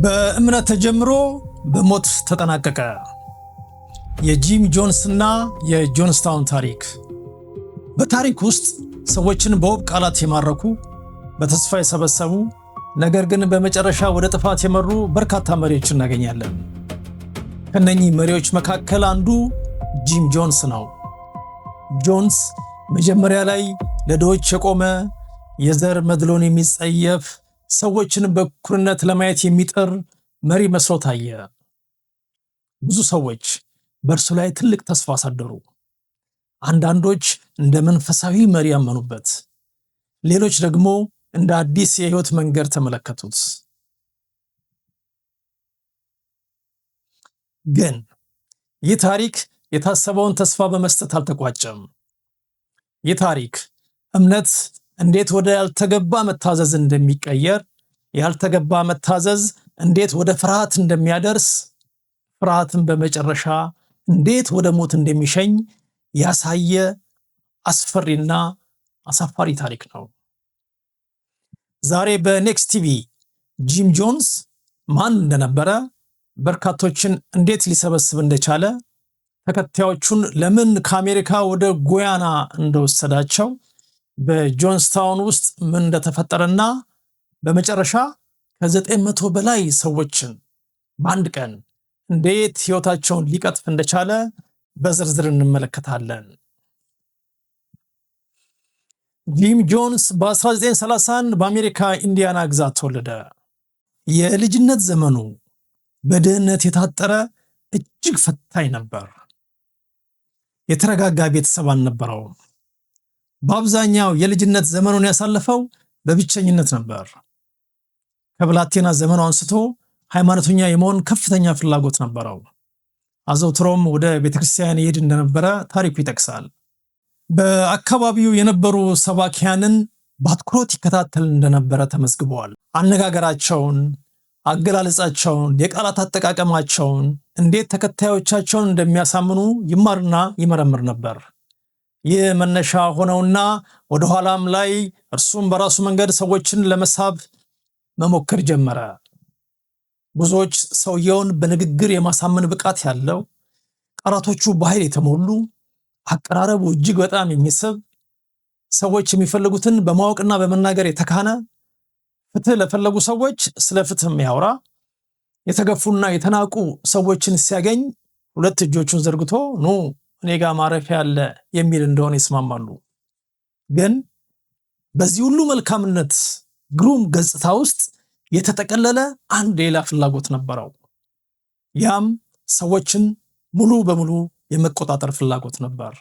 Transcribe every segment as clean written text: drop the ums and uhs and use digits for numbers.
በእምነት ተጀምሮ በሞት ተጠናቀቀ። የጂም ጆንስ እና የጆንስታውን ታሪክ። በታሪክ ውስጥ ሰዎችን በውብ ቃላት የማረኩ፣ በተስፋ የሰበሰቡ፣ ነገር ግን በመጨረሻ ወደ ጥፋት የመሩ በርካታ መሪዎች እናገኛለን። ከነኚህ መሪዎች መካከል አንዱ ጂም ጆንስ ነው። ጆንስ መጀመሪያ ላይ ለድሆች የቆመ፣ የዘር መድሎን የሚጸየፍ፣ ሰዎችን በእኩልነት ለማየት የሚጥር መሪ መስሎ ታየ። ብዙ ሰዎች በእርሱ ላይ ትልቅ ተስፋ አሳደሩ። አንዳንዶች እንደ መንፈሳዊ መሪ ያመኑበት፣ ሌሎች ደግሞ እንደ አዲስ የህይወት መንገድ ተመለከቱት። ግን ይህ ታሪክ የታሰበውን ተስፋ በመስጠት አልተቋጨም። ይህ ታሪክ እምነት እንዴት ወደ ያልተገባ መታዘዝ እንደሚቀየር፣ ያልተገባ መታዘዝ እንዴት ወደ ፍርሃት እንደሚያደርስ፣ ፍርሃትን በመጨረሻ እንዴት ወደ ሞት እንደሚሸኝ ያሳየ አስፈሪና አሳፋሪ ታሪክ ነው። ዛሬ በኔክስት ቲቪ ጂም ጆንስ ማን እንደነበረ፣ በርካቶችን እንዴት ሊሰበስብ እንደቻለ፣ ተከታዮቹን ለምን ከአሜሪካ ወደ ጉያና እንደወሰዳቸው፣ በጆንስታውን ውስጥ ምን እንደተፈጠረና በመጨረሻ ከ900 በላይ ሰዎችን በአንድ ቀን እንዴት ህይወታቸውን ሊቀጥፍ እንደቻለ በዝርዝር እንመለከታለን። ጂም ጆንስ በ1930 በአሜሪካ ኢንዲያና ግዛት ተወለደ። የልጅነት ዘመኑ በድህነት የታጠረ እጅግ ፈታኝ ነበር። የተረጋጋ ቤተሰብ አልነበረውም። በአብዛኛው የልጅነት ዘመኑን ያሳለፈው በብቸኝነት ነበር። ከብላቴና ዘመኑ አንስቶ ሃይማኖተኛ የመሆን ከፍተኛ ፍላጎት ነበረው። አዘውትሮም ወደ ቤተክርስቲያን ይሄድ እንደነበረ ታሪኩ ይጠቅሳል። በአካባቢው የነበሩ ሰባኪያንን በአትኩሮት ይከታተል እንደነበረ ተመዝግበዋል። አነጋገራቸውን፣ አገላለጻቸውን፣ የቃላት አጠቃቀማቸውን፣ እንዴት ተከታዮቻቸውን እንደሚያሳምኑ ይማርና ይመረምር ነበር። ይህ መነሻ ሆነውና ወደኋላም ላይ እርሱም በራሱ መንገድ ሰዎችን ለመሳብ መሞከር ጀመረ። ብዙዎች ሰውየውን በንግግር የማሳመን ብቃት ያለው፣ ቃላቶቹ በኃይል የተሞሉ፣ አቀራረቡ እጅግ በጣም የሚስብ፣ ሰዎች የሚፈልጉትን በማወቅና በመናገር የተካነ፣ ፍትህ ለፈለጉ ሰዎች ስለ ፍትህ የሚያወራ፣ የተገፉና የተናቁ ሰዎችን ሲያገኝ ሁለት እጆቹን ዘርግቶ ኑ እኔ ጋር ማረፊያ አለ የሚል እንደሆነ ይስማማሉ። ግን በዚህ ሁሉ መልካምነት ግሩም ገጽታ ውስጥ የተጠቀለለ አንድ ሌላ ፍላጎት ነበረው። ያም ሰዎችን ሙሉ በሙሉ የመቆጣጠር ፍላጎት ነበር።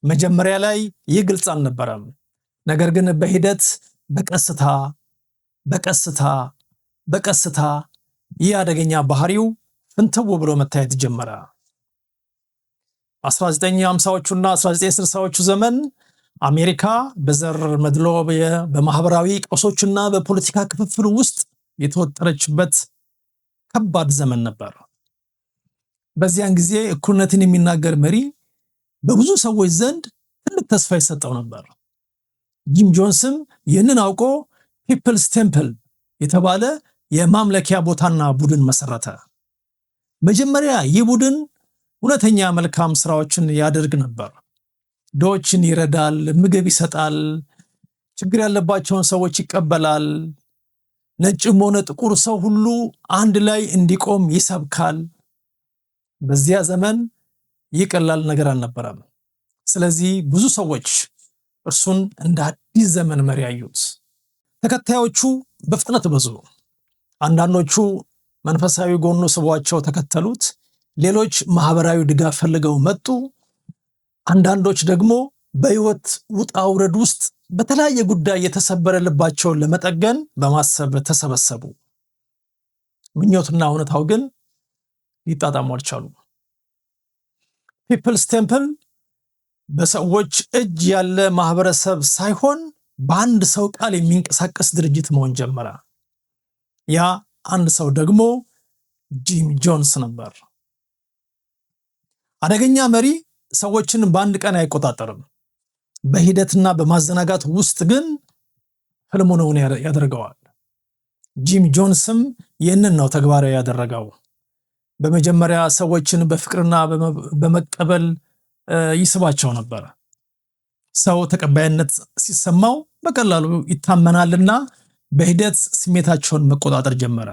መጀመሪያ ላይ ይህ ግልጽ አልነበረም። ነገር ግን በሂደት በቀስታ ይህ አደገኛ ባህሪው ፍንትው ብሎ መታየት ጀመረ። 1950ዎቹና 1960ዎቹ ዘመን አሜሪካ በዘር መድሎ፣ በማህበራዊ ቀውሶችና በፖለቲካ ክፍፍል ውስጥ የተወጠረችበት ከባድ ዘመን ነበር። በዚያን ጊዜ እኩልነትን የሚናገር መሪ በብዙ ሰዎች ዘንድ ትልቅ ተስፋ ይሰጠው ነበር። ጂም ጆንስም ይህንን አውቆ ፒፕልስ ቴምፕል የተባለ የማምለኪያ ቦታና ቡድን መሰረተ። መጀመሪያ ይህ ቡድን እውነተኛ መልካም ስራዎችን ያደርግ ነበር። ድሆችን ይረዳል፣ ምግብ ይሰጣል፣ ችግር ያለባቸውን ሰዎች ይቀበላል፣ ነጭም ሆነ ጥቁር ሰው ሁሉ አንድ ላይ እንዲቆም ይሰብካል። በዚያ ዘመን ይህ ቀላል ነገር አልነበረም። ስለዚህ ብዙ ሰዎች እርሱን እንደ አዲስ ዘመን መሪ ያዩት። ተከታዮቹ በፍጥነት በዙ። አንዳንዶቹ መንፈሳዊ ጎኑ ስቧቸው ተከተሉት፣ ሌሎች ማህበራዊ ድጋፍ ፈልገው መጡ። አንዳንዶች ደግሞ በህይወት ውጣ ውረድ ውስጥ በተለያየ ጉዳይ የተሰበረ ልባቸውን ለመጠገን በማሰብ ተሰበሰቡ። ምኞትና እውነታው ግን ሊጣጣሙ አልቻሉም። ፒፕልስ ቴምፕል በሰዎች እጅ ያለ ማህበረሰብ ሳይሆን በአንድ ሰው ቃል የሚንቀሳቀስ ድርጅት መሆን ጀመረ። ያ አንድ ሰው ደግሞ ጂም ጆንስ ነበር። አደገኛ መሪ ሰዎችን በአንድ ቀን አይቆጣጠርም። በሂደትና በማዘናጋት ውስጥ ግን ህልሙን ያደርገዋል። ጂም ጆንስም ይህንን ነው ተግባራዊ ያደረገው። በመጀመሪያ ሰዎችን በፍቅርና በመቀበል ይስባቸው ነበር። ሰው ተቀባይነት ሲሰማው በቀላሉ ይታመናልና በሂደት ስሜታቸውን መቆጣጠር ጀመረ።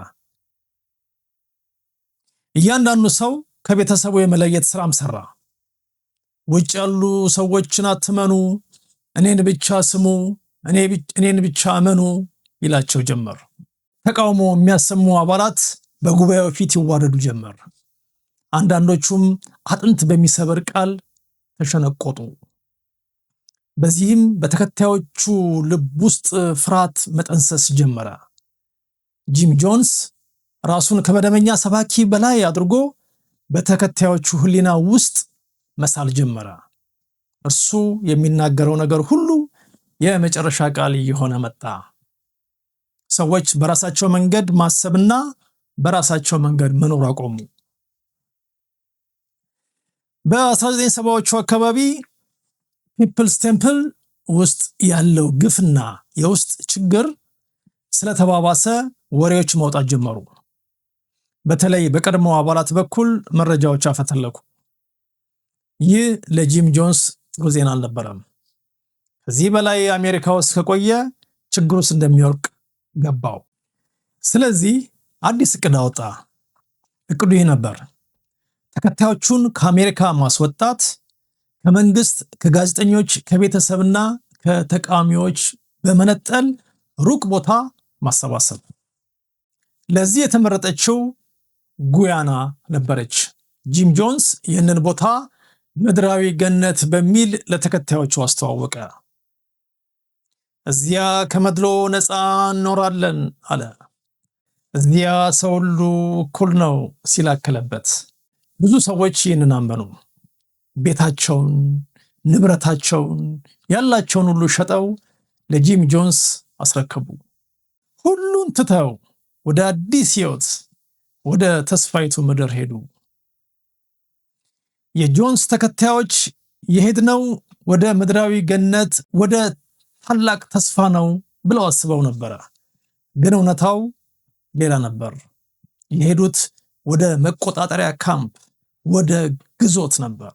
እያንዳንዱ ሰው ከቤተሰቡ የመለየት ስራም ሰራ። ውጭ ያሉ ሰዎችን አትመኑ፣ እኔን ብቻ ስሙ፣ እኔን ብቻ እመኑ ይላቸው ጀመር። ተቃውሞ የሚያሰሙ አባላት በጉባኤው ፊት ይዋረዱ ጀመር። አንዳንዶቹም አጥንት በሚሰብር ቃል ተሸነቆጡ። በዚህም በተከታዮቹ ልብ ውስጥ ፍርሃት መጠንሰስ ጀመረ። ጂም ጆንስ ራሱን ከመደበኛ ሰባኪ በላይ አድርጎ በተከታዮቹ ሕሊና ውስጥ መሳል ጀመረ። እርሱ የሚናገረው ነገር ሁሉ የመጨረሻ ቃል እየሆነ መጣ። ሰዎች በራሳቸው መንገድ ማሰብና በራሳቸው መንገድ መኖር አቆሙ። በ1970ዎቹ አካባቢ ፒፕልስ ቴምፕል ውስጥ ያለው ግፍና የውስጥ ችግር ስለተባባሰ ወሬዎች መውጣት ጀመሩ። በተለይ በቀድሞ አባላት በኩል መረጃዎች አፈተለኩ። ይህ ለጂም ጆንስ ጥሩ ዜና አልነበረም። ከዚህ በላይ አሜሪካ ውስጥ ከቆየ ችግር ውስጥ እንደሚወርቅ ገባው። ስለዚህ አዲስ እቅድ አወጣ። እቅዱ ይህ ነበር: ተከታዮቹን ከአሜሪካ ማስወጣት፣ ከመንግስት፣ ከጋዜጠኞች፣ ከቤተሰብና ከተቃዋሚዎች በመነጠል ሩቅ ቦታ ማሰባሰብ። ለዚህ የተመረጠችው ጉያና ነበረች። ጂም ጆንስ ይህንን ቦታ ምድራዊ ገነት በሚል ለተከታዮቹ አስተዋወቀ። እዚያ ከመድሎ ነፃ እንኖራለን አለ። እዚያ ሰው ሁሉ እኩል ነው ሲላከለበት። ብዙ ሰዎች ይህንን አመኑ። ቤታቸውን፣ ንብረታቸውን፣ ያላቸውን ሁሉ ሸጠው ለጂም ጆንስ አስረከቡ። ሁሉን ትተው ወደ አዲስ ሕይወት፣ ወደ ተስፋይቱ ምድር ሄዱ። የጆንስ ተከታዮች የሄድነው ወደ ምድራዊ ገነት፣ ወደ ታላቅ ተስፋ ነው ብለው አስበው ነበረ። ግን እውነታው ሌላ ነበር። የሄዱት ወደ መቆጣጠሪያ ካምፕ፣ ወደ ግዞት ነበር።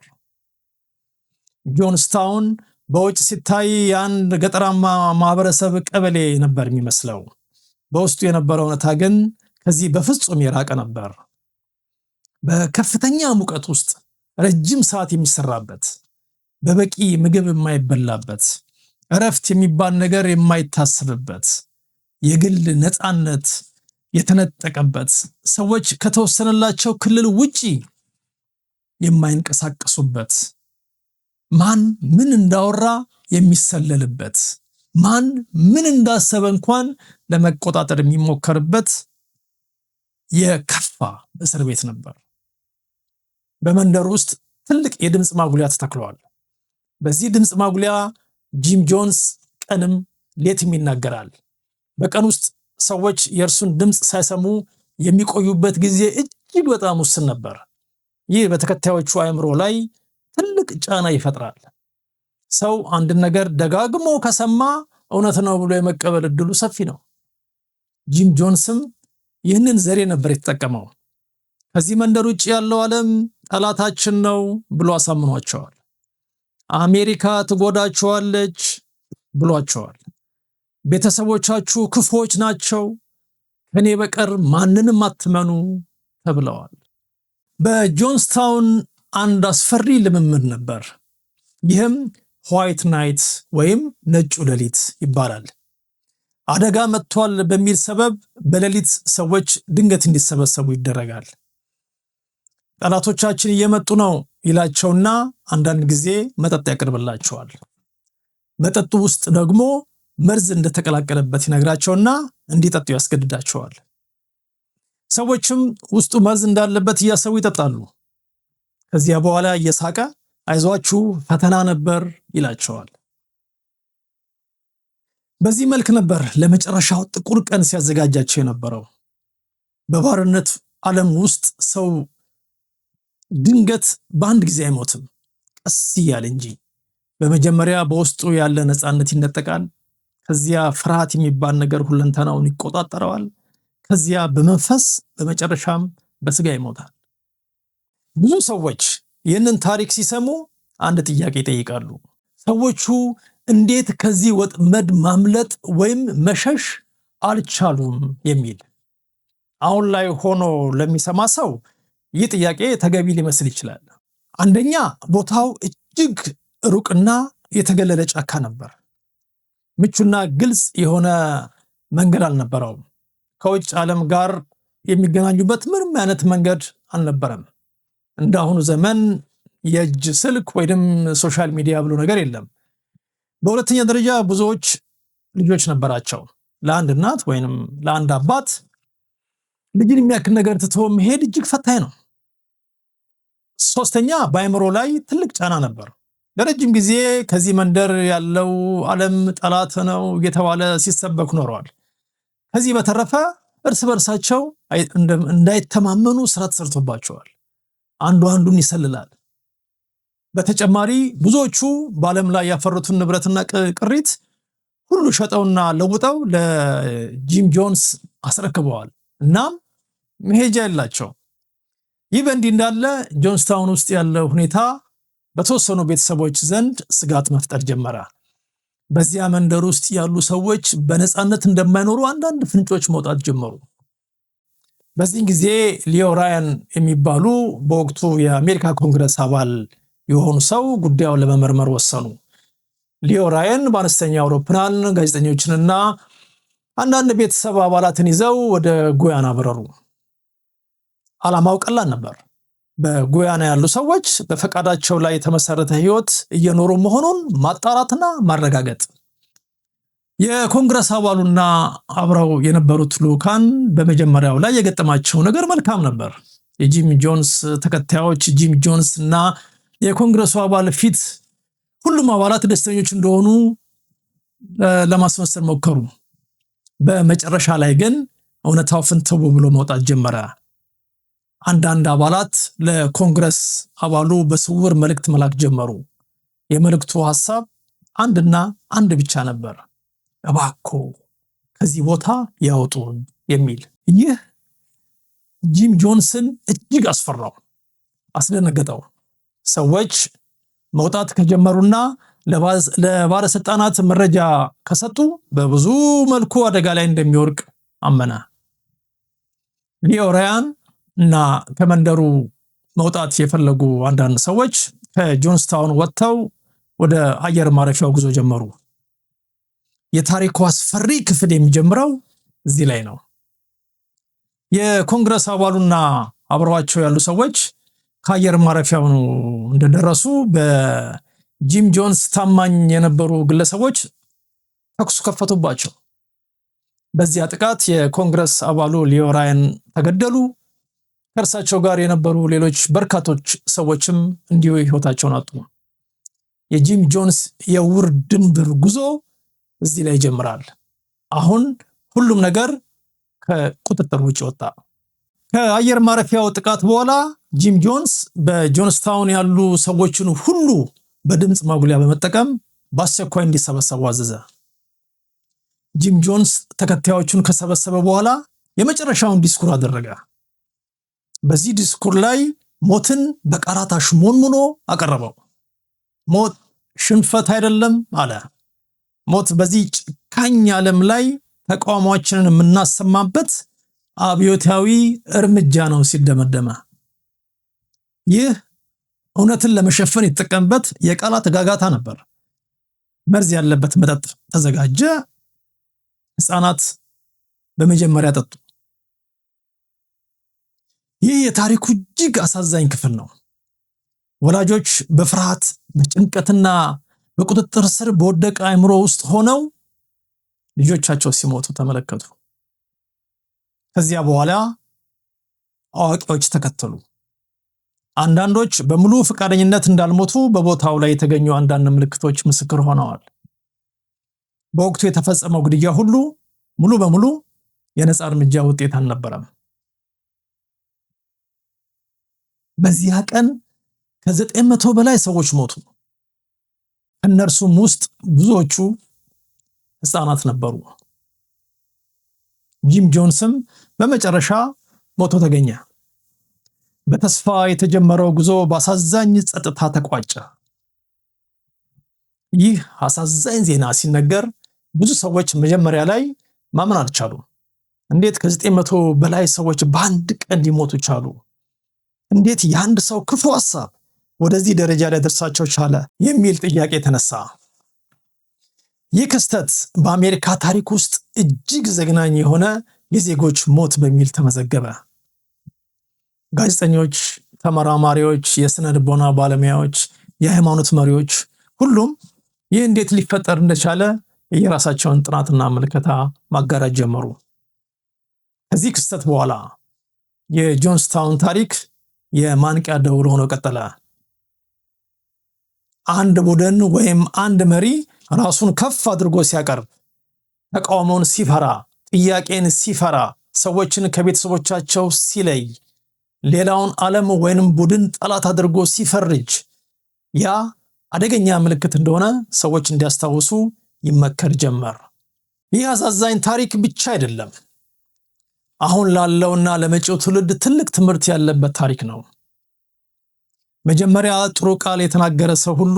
ጆንስታውን በውጭ ሲታይ የአንድ ገጠራማ ማህበረሰብ ቀበሌ ነበር የሚመስለው። በውስጡ የነበረው እውነታ ግን ከዚህ በፍጹም የራቀ ነበር። በከፍተኛ ሙቀት ውስጥ ረጅም ሰዓት የሚሰራበት፣ በበቂ ምግብ የማይበላበት፣ እረፍት የሚባል ነገር የማይታሰብበት፣ የግል ነፃነት የተነጠቀበት፣ ሰዎች ከተወሰነላቸው ክልል ውጪ የማይንቀሳቀሱበት፣ ማን ምን እንዳወራ የሚሰለልበት፣ ማን ምን እንዳሰበ እንኳን ለመቆጣጠር የሚሞከርበት የከፋ እስር ቤት ነበር። በመንደር ውስጥ ትልቅ የድምፅ ማጉሊያ ተተክሏል። በዚህ ድምፅ ማጉሊያ ጂም ጆንስ ቀንም ሌትም ይናገራል። በቀን ውስጥ ሰዎች የእርሱን ድምፅ ሳይሰሙ የሚቆዩበት ጊዜ እጅግ በጣም ውስን ነበር። ይህ በተከታዮቹ አእምሮ ላይ ትልቅ ጫና ይፈጥራል። ሰው አንድን ነገር ደጋግሞ ከሰማ እውነት ነው ብሎ የመቀበል እድሉ ሰፊ ነው። ጂም ጆንስም ይህንን ዘዴ ነበር የተጠቀመው። ከዚህ መንደር ውጭ ያለው ዓለም ጠላታችን ነው ብሎ አሳምኗቸዋል። አሜሪካ ትጎዳቸዋለች ብሏቸዋል። ቤተሰቦቻችሁ ክፉዎች ናቸው፣ ከኔ በቀር ማንንም አትመኑ ተብለዋል። በጆንስታውን አንድ አስፈሪ ልምምድ ነበር። ይህም ዋይት ናይት ወይም ነጩ ሌሊት ይባላል። አደጋ መጥቷል በሚል ሰበብ በሌሊት ሰዎች ድንገት እንዲሰበሰቡ ይደረጋል። ጠላቶቻችን እየመጡ ነው ይላቸውና አንዳንድ ጊዜ መጠጥ ያቀርብላቸዋል። መጠጡ ውስጥ ደግሞ መርዝ እንደተቀላቀለበት ይነግራቸውና እንዲጠጡ ያስገድዳቸዋል። ሰዎችም ውስጡ መርዝ እንዳለበት እያሰቡ ይጠጣሉ። ከዚያ በኋላ እየሳቀ አይዟችሁ ፈተና ነበር ይላቸዋል። በዚህ መልክ ነበር ለመጨረሻው ጥቁር ቀን ሲያዘጋጃቸው የነበረው። በባርነት ዓለም ውስጥ ሰው ድንገት በአንድ ጊዜ አይሞትም፣ ቀስ እያለ እንጂ። በመጀመሪያ በውስጡ ያለ ነፃነት ይነጠቃል። ከዚያ ፍርሃት የሚባል ነገር ሁለንተናውን ይቆጣጠረዋል። ከዚያ በመንፈስ በመጨረሻም በስጋ ይሞታል። ብዙ ሰዎች ይህንን ታሪክ ሲሰሙ አንድ ጥያቄ ይጠይቃሉ። ሰዎቹ እንዴት ከዚህ ወጥመድ ማምለጥ ወይም መሸሽ አልቻሉም የሚል። አሁን ላይ ሆኖ ለሚሰማ ሰው ይህ ጥያቄ ተገቢ ሊመስል ይችላል። አንደኛ፣ ቦታው እጅግ ሩቅና የተገለለ ጫካ ነበር። ምቹና ግልጽ የሆነ መንገድ አልነበረውም። ከውጭ ዓለም ጋር የሚገናኙበት ምንም አይነት መንገድ አልነበረም። እንደ አሁኑ ዘመን የእጅ ስልክ ወይም ሶሻል ሚዲያ ብሎ ነገር የለም። በሁለተኛ ደረጃ ብዙዎች ልጆች ነበራቸው። ለአንድ እናት ወይም ለአንድ አባት ልጅን የሚያክል ነገር ትቶ መሄድ እጅግ ፈታኝ ነው። ሶስተኛ፣ በአእምሮ ላይ ትልቅ ጫና ነበር። ለረጅም ጊዜ ከዚህ መንደር ያለው ዓለም ጠላት ነው እየተባለ ሲሰበክ ኖረዋል። ከዚህ በተረፈ እርስ በርሳቸው እንዳይተማመኑ ስራ ተሰርቶባቸዋል። አንዱ አንዱን ይሰልላል። በተጨማሪ ብዙዎቹ በዓለም ላይ ያፈሩትን ንብረትና ቅሪት ሁሉ ሸጠውና ለውጠው ለጂም ጆንስ አስረክበዋል። እናም መሄጃ የላቸው። ይህ በእንዲህ እንዳለ ጆንስታውን ውስጥ ያለው ሁኔታ በተወሰኑ ቤተሰቦች ዘንድ ስጋት መፍጠር ጀመረ። በዚያ መንደር ውስጥ ያሉ ሰዎች በነፃነት እንደማይኖሩ አንዳንድ ፍንጮች መውጣት ጀመሩ። በዚህ ጊዜ ሊዮ ራያን የሚባሉ በወቅቱ የአሜሪካ ኮንግረስ አባል የሆኑ ሰው ጉዳዩን ለመመርመር ወሰኑ። ሊዮ ራያን በአነስተኛ አውሮፕላን ጋዜጠኞችንና አንዳንድ ቤተሰብ አባላትን ይዘው ወደ ጉያና በረሩ። ዓላማው ቀላል ነበር። በጉያና ያሉ ሰዎች በፈቃዳቸው ላይ የተመሰረተ ሕይወት እየኖሩ መሆኑን ማጣራትና ማረጋገጥ። የኮንግረስ አባሉና አብረው የነበሩት ልዑካን በመጀመሪያው ላይ የገጠማቸው ነገር መልካም ነበር። የጂም ጆንስ ተከታዮች ጂም ጆንስ እና የኮንግረሱ አባል ፊት ሁሉም አባላት ደስተኞች እንደሆኑ ለማስመሰል ሞከሩ። በመጨረሻ ላይ ግን እውነታው ፍንትው ብሎ መውጣት ጀመረ። አንዳንድ አባላት ለኮንግረስ አባሉ በስውር መልእክት መላክ ጀመሩ። የመልእክቱ ሐሳብ አንድና አንድ ብቻ ነበር፣ እባክዎ ከዚህ ቦታ ያወጡን የሚል። ይህ ጂም ጆንስን እጅግ አስፈራው፣ አስደነገጠው። ሰዎች መውጣት ከጀመሩና ለባለስልጣናት መረጃ ከሰጡ በብዙ መልኩ አደጋ ላይ እንደሚወርቅ አመነ። ሊዮ ራያን እና ከመንደሩ መውጣት የፈለጉ አንዳንድ ሰዎች ከጆንስታውን ወጥተው ወደ አየር ማረፊያው ጉዞ ጀመሩ። የታሪኩ አስፈሪ ክፍል የሚጀምረው እዚህ ላይ ነው። የኮንግረስ አባሉና አብረዋቸው ያሉ ሰዎች ከአየር ማረፊያው እንደደረሱ በጂም ጆንስ ታማኝ የነበሩ ግለሰቦች ተኩስ ከፈቱባቸው። በዚያ ጥቃት የኮንግረስ አባሉ ሊዮ ራያን ተገደሉ። ከእርሳቸው ጋር የነበሩ ሌሎች በርካቶች ሰዎችም እንዲሁ ሕይወታቸውን አጡ። የጂም ጆንስ የውር ድንብር ጉዞ እዚህ ላይ ይጀምራል። አሁን ሁሉም ነገር ከቁጥጥር ውጭ ወጣ። ከአየር ማረፊያው ጥቃት በኋላ ጂም ጆንስ በጆንስታውን ያሉ ሰዎችን ሁሉ በድምፅ ማጉሊያ በመጠቀም በአስቸኳይ እንዲሰበሰቡ አዘዘ። ጂም ጆንስ ተከታዮቹን ከሰበሰበ በኋላ የመጨረሻውን ዲስኩር አደረገ። በዚህ ዲስኩር ላይ ሞትን በቃላት አሽሞንሙኖ አቀረበው። ሞት ሽንፈት አይደለም አለ። ሞት በዚህ ጭካኝ ዓለም ላይ ተቃውሟችንን የምናሰማበት አብዮታዊ እርምጃ ነው ሲል ደመደመ። ይህ እውነትን ለመሸፈን የተጠቀምበት የቃላት ጋጋታ ነበር። መርዝ ያለበት መጠጥ ተዘጋጀ። ሕፃናት በመጀመሪያ ጠጡ። ይህ የታሪኩ እጅግ አሳዛኝ ክፍል ነው። ወላጆች በፍርሃት በጭንቀትና በቁጥጥር ስር በወደቀ አእምሮ ውስጥ ሆነው ልጆቻቸው ሲሞቱ ተመለከቱ። ከዚያ በኋላ አዋቂዎች ተከተሉ። አንዳንዶች በሙሉ ፈቃደኝነት እንዳልሞቱ በቦታው ላይ የተገኙ አንዳንድ ምልክቶች ምስክር ሆነዋል። በወቅቱ የተፈጸመው ግድያ ሁሉ ሙሉ በሙሉ የነፃ እርምጃ ውጤት አልነበረም። በዚያ ቀን ከ900 በላይ ሰዎች ሞቱ። ከእነርሱም ውስጥ ብዙዎቹ ሕፃናት ነበሩ። ጂም ጆንስም በመጨረሻ ሞቶ ተገኘ። በተስፋ የተጀመረው ጉዞ በአሳዛኝ ጸጥታ ተቋጨ። ይህ አሳዛኝ ዜና ሲነገር ብዙ ሰዎች መጀመሪያ ላይ ማመን አልቻሉም። እንዴት ከ900 በላይ ሰዎች በአንድ ቀን ሊሞቱ ቻሉ? እንዴት የአንድ ሰው ክፉ ሐሳብ ወደዚህ ደረጃ ላይ ደርሳቸው ቻለ? የሚል ጥያቄ ተነሳ። ይህ ክስተት በአሜሪካ ታሪክ ውስጥ እጅግ ዘግናኝ የሆነ የዜጎች ሞት በሚል ተመዘገበ። ጋዜጠኞች፣ ተመራማሪዎች፣ የስነ ልቦና ባለሙያዎች፣ የሃይማኖት መሪዎች ሁሉም ይህ እንዴት ሊፈጠር እንደቻለ የራሳቸውን ጥናትና ምልከታ ማጋራት ጀመሩ። ከዚህ ክስተት በኋላ የጆንስታውን ታሪክ የማንቂያ ደውል ሆኖ ቀጠለ። አንድ ቡድን ወይም አንድ መሪ ራሱን ከፍ አድርጎ ሲያቀርብ፣ ተቃውሞውን ሲፈራ፣ ጥያቄን ሲፈራ፣ ሰዎችን ከቤተሰቦቻቸው ሲለይ፣ ሌላውን ዓለም ወይንም ቡድን ጠላት አድርጎ ሲፈርጅ፣ ያ አደገኛ ምልክት እንደሆነ ሰዎች እንዲያስታውሱ ይመከር ጀመር። ይህ አሳዛኝ ታሪክ ብቻ አይደለም፣ አሁን ላለውና ለመጪው ትውልድ ትልቅ ትምህርት ያለበት ታሪክ ነው። መጀመሪያ ጥሩ ቃል የተናገረ ሰው ሁሉ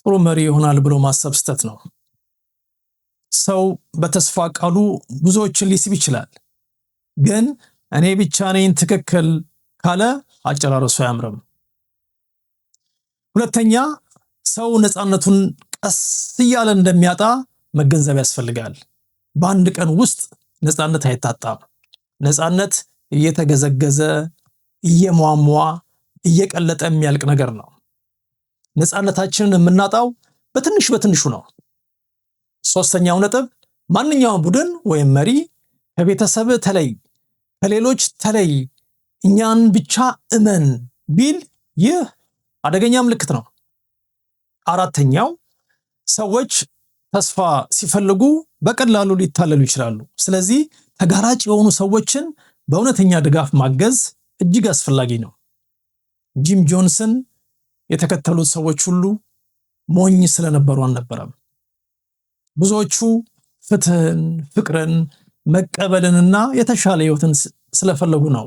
ጥሩ መሪ ይሆናል ብሎ ማሰብ ስህተት ነው። ሰው በተስፋ ቃሉ ብዙዎችን ሊስብ ይችላል፣ ግን እኔ ብቻ ነኝ ትክክል ካለ አጨራረሱ አያምርም። ሁለተኛ፣ ሰው ነፃነቱን ቀስ እያለ እንደሚያጣ መገንዘብ ያስፈልጋል። በአንድ ቀን ውስጥ ነፃነት አይታጣም። ነፃነት እየተገዘገዘ እየሟሟ እየቀለጠ የሚያልቅ ነገር ነው። ነፃነታችንን የምናጣው በትንሹ ነው። ሶስተኛው ነጥብ፣ ማንኛውም ቡድን ወይም መሪ ከቤተሰብ ተለይ፣ ከሌሎች ተለይ፣ እኛን ብቻ እመን ቢል ይህ አደገኛ ምልክት ነው። አራተኛው፣ ሰዎች ተስፋ ሲፈልጉ በቀላሉ ሊታለሉ ይችላሉ። ስለዚህ ተጋራጭ የሆኑ ሰዎችን በእውነተኛ ድጋፍ ማገዝ እጅግ አስፈላጊ ነው። ጂም ጆንስን የተከተሉት ሰዎች ሁሉ ሞኝ ስለነበሩ አልነበረም። ብዙዎቹ ፍትህን፣ ፍቅርን፣ መቀበልንና የተሻለ ህይወትን ስለፈለጉ ነው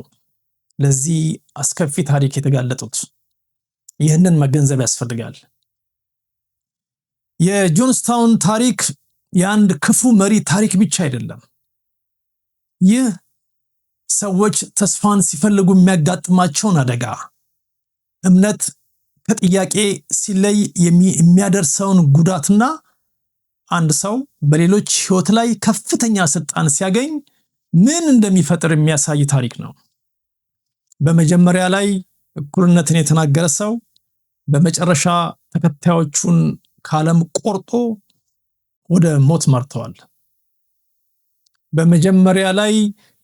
ለዚህ አስከፊ ታሪክ የተጋለጡት። ይህንን መገንዘብ ያስፈልጋል። የጆንስታውን ታሪክ የአንድ ክፉ መሪ ታሪክ ብቻ አይደለም። ይህ ሰዎች ተስፋን ሲፈልጉ የሚያጋጥማቸውን አደጋ፣ እምነት ከጥያቄ ሲለይ የሚያደርሰውን ጉዳትና አንድ ሰው በሌሎች ህይወት ላይ ከፍተኛ ስልጣን ሲያገኝ ምን እንደሚፈጥር የሚያሳይ ታሪክ ነው። በመጀመሪያ ላይ እኩልነትን የተናገረ ሰው በመጨረሻ ተከታዮቹን ከዓለም ቆርጦ ወደ ሞት መርተዋል። በመጀመሪያ ላይ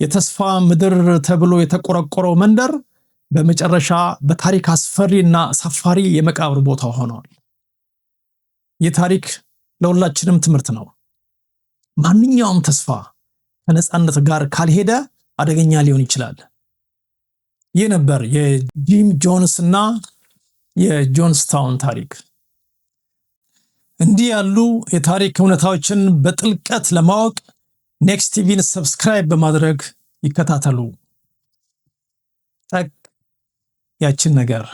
የተስፋ ምድር ተብሎ የተቆረቆረው መንደር በመጨረሻ በታሪክ አስፈሪና አሳፋሪ የመቃብር ቦታ ሆኗል። ይህ ታሪክ ለሁላችንም ትምህርት ነው። ማንኛውም ተስፋ ከነፃነት ጋር ካልሄደ አደገኛ ሊሆን ይችላል። ይህ ነበር የጂም ጆንስ እና የጆንስታውን ታሪክ። እንዲህ ያሉ የታሪክ እውነታዎችን በጥልቀት ለማወቅ ኔክስት ቲቪን ሰብስክራይብ በማድረግ ይከታተሉ። ያችን ነገር